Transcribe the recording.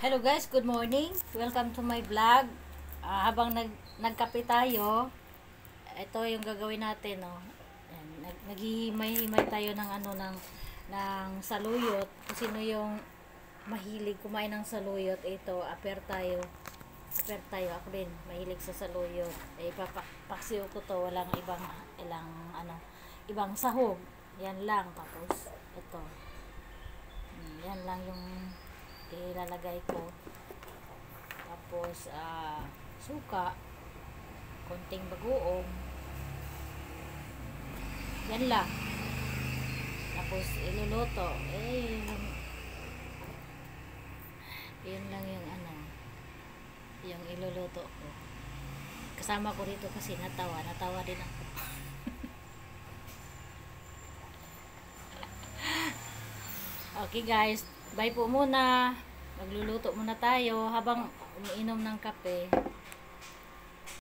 Hello guys, good morning. Welcome to my vlog. Habang nagkape tayo, ito yung gagawin natin, no. Naghihimay-himay tayo ng ng saluyot. Kung sino yung mahilig kumain ng saluyot, ito aper tayo. Aper tayo, ako din mahilig sa saluyot. Papaksiw ko to, walang ibang sahog. Yan lang, tapos ito. Yan lang yung ilalagay ko. Tapos suka, konting bagoong, yan lang. Tapos iluluto, yun lang yung yung iluluto ko. Kasama ko rito kasi natawa din ako. Okay guys, bye po muna. Magluluto muna tayo habang umiinom ng kape.